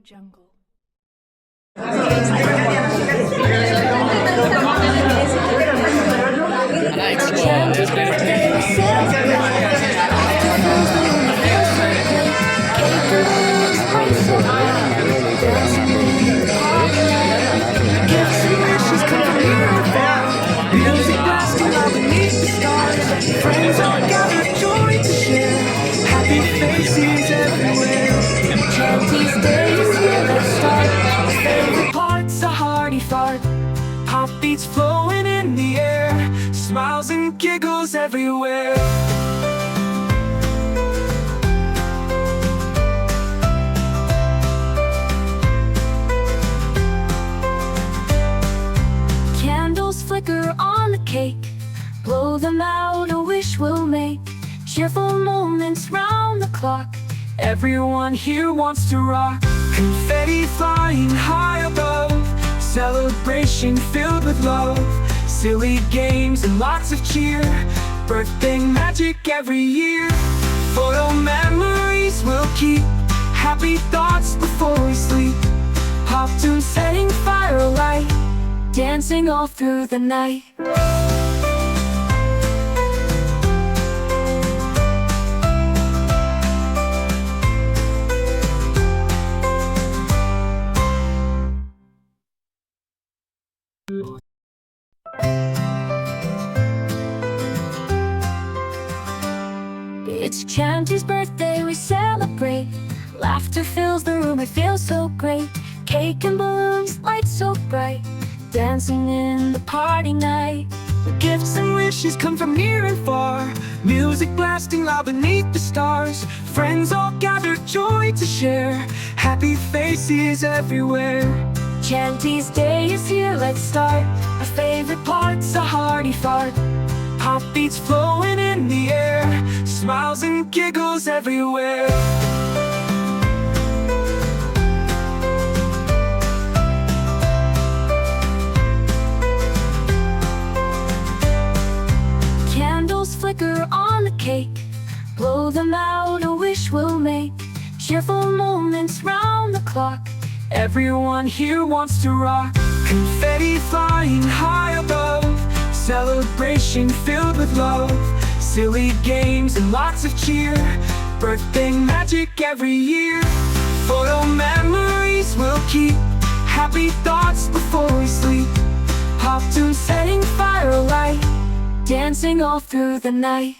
Jungle. Friends all gather, joy to share. Happy faces everywhere. Chanty's day is here, let's start. Favorite part's a hearty fart. Pop beats flowing in the air. Smiles and giggles everywhere. Candles flicker on the cake. Blow them out, a wish we'll make. Cheerful moments round the clock. Everyone here wants to rock. Confetti flying high above. Celebration filled with love. Silly games and lots of cheer. Birthday magic every year. Photo memories we'll keep. Happy thoughts before we sleep. Pop tunes setting fire alight. Dancing all through the night. It's Chanty's birthday, we celebrate. Laughter fills the room, it feels so great. Cake and balloons, lights so bright. Dancing in the party night. Gifts and wishes come from near and far. Music blasting loud beneath the stars. Friends all gather, joy to share. Happy faces everywhere. Chanty's day is here, let's start. Our favorite part's a hearty fart. Pop beats flowing in the air. Smiles and giggles everywhere. Candles flicker on the cake. Blow them out, a wish we'll make. Cheerful moments round the clock. Everyone here wants to rock. Confetti flying high above. Celebration filled with love. Silly games and lots of cheer. Birthday magic every year. Photo memories we'll keep. Happy thoughts before we sleep. Pop tunes setting fire alight. Dancing all through the night.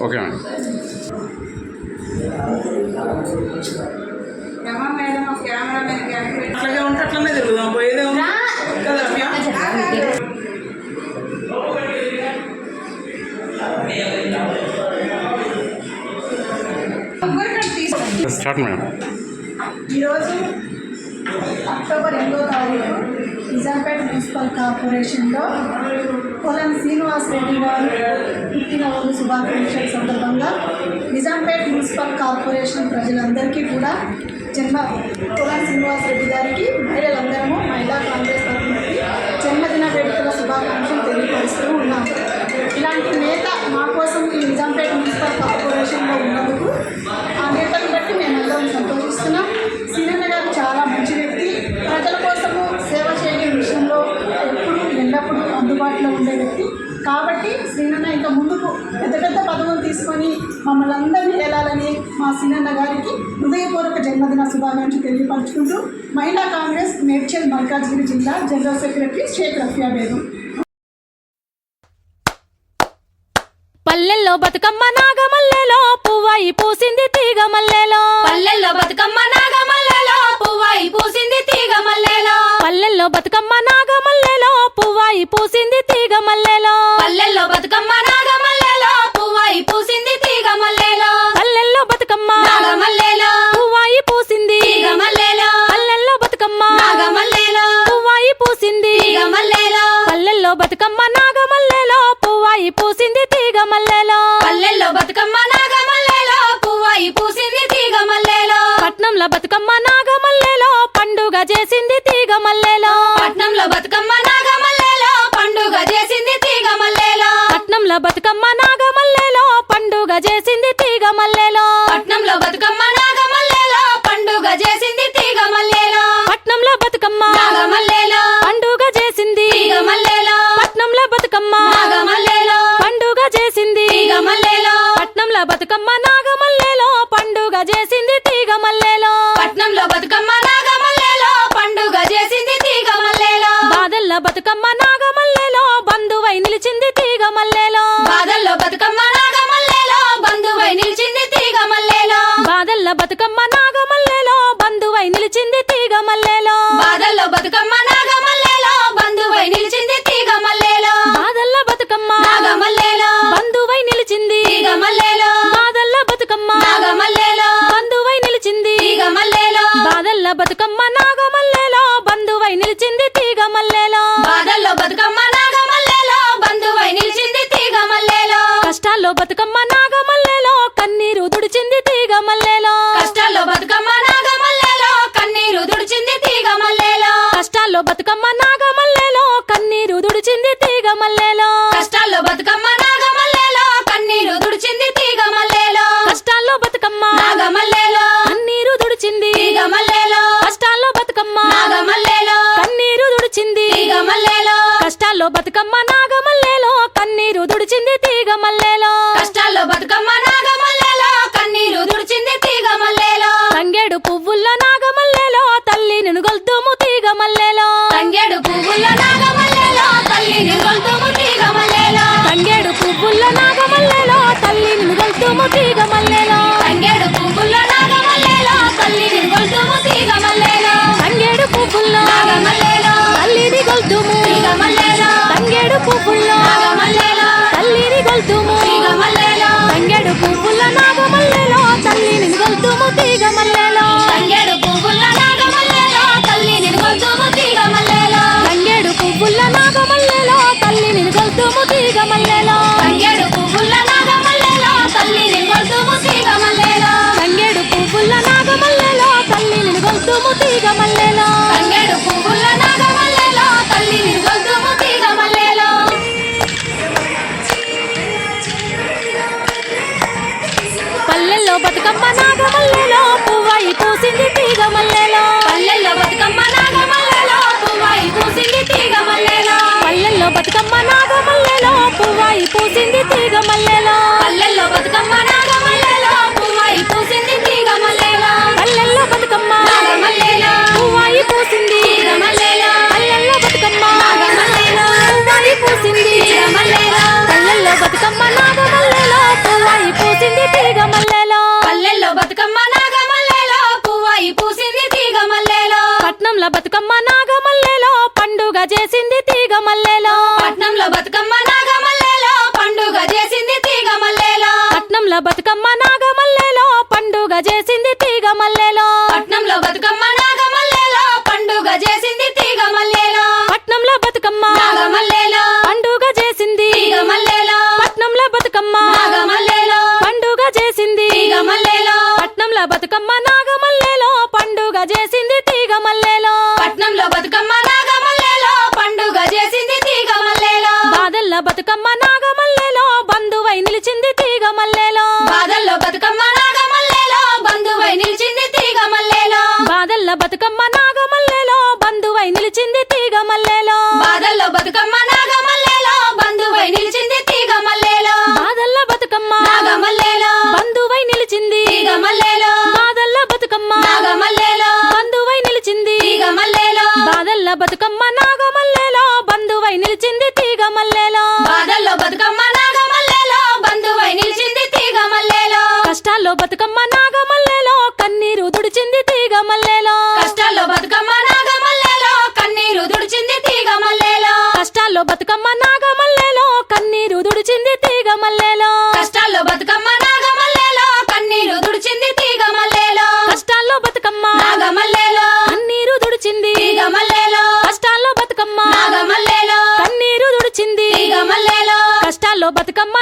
Okay madam. అట్లాగే ఉంటే అట్లనే తిరుగుదాం పోయేదే కదా. Start madam. ఈరోజు October 8వ తారీఖు Nizampet municipal కార్పొరేషన్లో పొలం శ్రీనివాస్ రెడ్డి గారు పుట్టినరోజు శుభాకాంక్షల సందర్భంగా నిజాంపేట మున్సిపల్ కార్పొరేషన్ ప్రజలందరికీ కూడా పొలం శ్రీనివాస్ రెడ్డి గారికి మహిళలందరము మహిళా కాంగ్రెస్ తరఫు నుండి జన్మదిన వేడుకల శుభాకాంక్షలు తెలియపరుస్తూ ఉన్నాము. ఇలాంటి నేత మా కోసం ఈ నిజాంపేట మున్సిపల్ కార్పొరేషన్లో ఉన్నందుకు ఆ నేతను బట్టి మేమందరం సంతోషిస్తున్నాం. సీనన్న గారు చాలా మంచి వ్యక్తి. ప్రజల కోసము సేవ చేయడం విషయంలో ఎప్పుడు ఎల్లప్పుడూ అందుబాటులో ఉండే వ్యక్తి. కాబట్టి శ్రీనన్న ఇంకా ముందుకు పెద్ద పెద్ద పదవులు తీసుకొని మమ్మల్ని అందరినీ వెళ్ళాలని మా శ్రీనన్న గారికి హృదయపూర్వక జన్మదిన శుభాకాంక్షలు తెలియపరుచుకుంటూ మహిళా కాంగ్రెస్ మేడ్చల్ మల్కాజ్గిరి జిల్లా జనరల్ సెక్రటరీ షేక్ రఫియా బేగం. పల్లెల్లో బతుకమ్మ నాగమల్లెలో పువ్వాయి పూసింది తీగ మల్లెలో. పల్లెల్లో బతుకమ్మ నాగమల్లెలో పువ్వాయి పూసింది తీగ మల్లెలో. పల్లెల్లో బతుకమ్మ నాగమల్లెలో పువ్వాయి పూసింది తీగ మల్లెలో. పల్లెల్లో బతుకమ్మ నాగమల్లెలో పువ్వాయి పూసింది తీగ మల్లెలో. పల్లెల్లో బతుకమ్మ బతుకమ్మ నాగమల్లెలో బంధువై నిలిచింది తీగ మల్లెలో బాదల్లో బతుకమ్మ నాగమల్లెలో బంధువై నిలిచింది తీగ మల్లెలో బాదల్ల బతుకమ్మ నాగమల్లెలో బంధువై నిలిచింది తీగ మల్లెలో బాదల్లో బతుకమ్మ నాగమల్లెలో బంధువై నిలిచింది తీగ మల్లెలో బాదల్ల బతుకమ్మ నాగమల్లెలో బంధువై నిలిచింది తీగ మల్లెలో బాదల్ల బతుకమ్మ నాగమల్లెలో బంధువై నిలిచింది తీగ మల్లెలో బాదల్ల బతుకమ్మ నాగమల్లెలో బంధువై నిలిచింది తీగ మల్లెలో బాదల్లో బతుకమ్మ నాగమల్లెలో బంధువై నిలిచింది తీగ మల్లెలో కష్టాల్లో బతుకమ్మ నాగమల్లెలో కన్నీరు దుడిచింది తీగ మల్లెలో కష్టాల్లో బతుకమ్మ నాగమల్లెలో కన్నీరు దుడిచింది తీగ మల్లెలో కష్టాల్లో బతుకమ్మ నాగమల్లెలో కన్నీరు దుడిచింది తీగ మల్లెలో కష్టాల్లో బతుకమ్మ నాగమల్లెలో కన్నీరు దుడిచింది తీగ మల్లెలో కష్టాల్లో బతుకమ్మ నాగమల్లెలో కన్నీరు దుడిచింది తీగ మల్లెలో కష్టాల్లో బతుకమ్మ నాగమల్లెలో కన్నీరు దుడిచింది తీగ మల్లెలో కష్టాల్లో బతుకమ్మ నాగమల్లెలో కన్నీరు దుడిచింది తీగ మల్లెలో కష్టాల్లో బతుకమ్మ నాగమల్లెలో కన్నీరు దుడిచింది తీగ మల్లెలో తంగేడు పువ్వుల్లో నాగమల్లెలో తల్లి నిన్ను గొల్తుము తీగ మల్లెలో తంగేడు పువ్వుల్లో నాగమల్లెలో తల్లిని గొల్తుము తీగ మల్లెలో తంగేడు పువ్వుల్లో నాగమల్లెలో తల్లి నిన్ను గొల్తుము తీగ మల్లెలో తంగేడు పువ్వుల్లో నాగమల్లెలో తల్లిని గొల్తుము తీగ మల్లెలో తంగేడు పువ్వుల్లో నాగమల్లెలో తల్లిని గొల్తుము తీగ మల్లెలో తంగేడు పువ్వుల్లో నాగమల్లెలో తల్లిని గొల్తుము తీగ మల్లెలో తంగేడు పువ్వుల్లో నాగమల్లెలో తల్లిని గొల్తుము తీగ మల్లెలో తంగేడు పువ్వుల్లో నాగమల్లెలో తల్లిని గొల్తుము తీగ మల్లెలో తంగేడు పువ్వుల్లో నాగమల్లెలో తల్లిని గొల్తుము తీగ మల్లెలో తంగేడు పువ్వుల్లో నాగమల్లెలో తల్లిని గొల్తుము తీగ మల్లెలో తంగేడు పువ్వుల్లో నాగమల్లెలో తల్లిని గొల్తుము తీగ మల్లెలో తంగేడు పువ్వుల్లో నాగమల్లెలో తల్లిని గొల్తుము తీగ మల్లెలో పల్లెల్లో బతుకమ్మ నాగమల్లెలో పువ్వాయి పూసింది తీగ మల్లెలో పల్లెల్లో బతుకమ్మ నాగమల్లెలో పువ్వాయి పూసింది తీగ మల్లెలో పల్లెల్లో బతుకమ్మ నాగమల్లెలో పువ్వాయి పూసింది తీగ మల్లెలో పల్లెల్లో బతుకమ్మ నాగమల్లెలో పువ్వాయి పూసింది తీగ మల్లెలో పల్లెల్లో బతుకమ్మ నాగమల్లెలో పువ్వాయి పూసింది తీగ మల్లెలో పల్లెల్లో బతుకమ్మ నాగమల్లెలో పువ్వాయి పూసింది తీగ మల్లెలో పల్లెల్లో బతుకమ్మ నాగమల్లెలో పువ్వాయి పూసింది తీగ మల్లెలో పల్లెల్లో బతుకమ్మ నాగమల్లెలో పువ్వాయి పూసింది తీగ మల్లెలో పట్నంలో బతుకమ్మ నాగమల్లెలో పండుగ చేసింది తీగ మల్లెలో పట్నంలో బతుకమ్మ నాగమల్లెలో పండుగ చేసింది తీగ మల్లెలో పట్నంలో బతుకమ్మ నాగమల్లెలో పండుగ చేసింది తీగ మల్లెలో పట్నంలో బతుకమ్మ నాగమల్లెలో పండుగ చేసింది తీగ మల్లెలో పట్నంలో బతుకమ్మ నాగమల్లెలో పండుగ చేసింది తీగ మల్లెలో పట్నంలో బతుకమ్మ నాగమల్లెలో పండుగ చేసింది తీగ మల్లెలో పట్నంలో బతుకమ్మ నాగమల్లెలో పండుగ చేసింది తీగ మల్లెలో పట్నంలో బతుకమ్మ నాగమల్లెలో పండుగ చేసింది తీగ మల్లెలో బాదల్ల బతుకమ్మ నాగమల్లెలో బంధువై నిలిచింది తీగ మల్లెలో బాదల్లో బతుకమ్మ నాగమల్లెలో బంధువై నిలిచింది తీగ మల్లెలో బాదల్ల బతుకమ్మ నాగమల్లెలో బంధువై నిలిచింది తీగ మల్లెలో బాదల్లో బతుకమ్మ నాగమల్లెలో బంధువై నిలిచింది తీగ మల్లెలో బాదల్ల బతుకమ్మ నాగమల్లెలో బంధువై నిలిచింది తీగ మల్లెలో బాదల్ల బతుకమ్మ నాగమల్లెలో బంధువై నిలిచింది తీగ మల్లెలో బాదల్ల బతుకమ్మ నాగమల్లెలో బంధువై నిలిచింది తీగ మల్లెలో బాదల్లో బతుకమ్మ నాగమల్లెలో బంధువై నిలిచింది తీగ మల్లెలో కష్టాల్లో బతుకమ్మ నాగమల్లెలో కన్నీరు దుడిచింది తీగ మల్లెలో కష్టాల్లో బతుకమ్మ నాగమల్లెలో కన్నీరు దుడిచింది తీగ మల్లెలో కష్టాల్లో బతుకమ్మ నాగమల్లెలో కన్నీరు దుడిచింది తీగ మల్లెలో కష్టాల్లో బతుకమ్మ నాగమల్లెలో కన్నీరు దుడిచింది తీగ మల్లెలో కష్టాల్లో బతుకమ్మ నాగమల్లెలో కన్నీరు దుడిచింది తీగ మల్లెలో కష్టాల్లో బతుకమ్మ నాగమల్లెలో కన్నీరు దుడిచింది తీగ మల్లెలో కష్టాల్లో బతుకమ్మ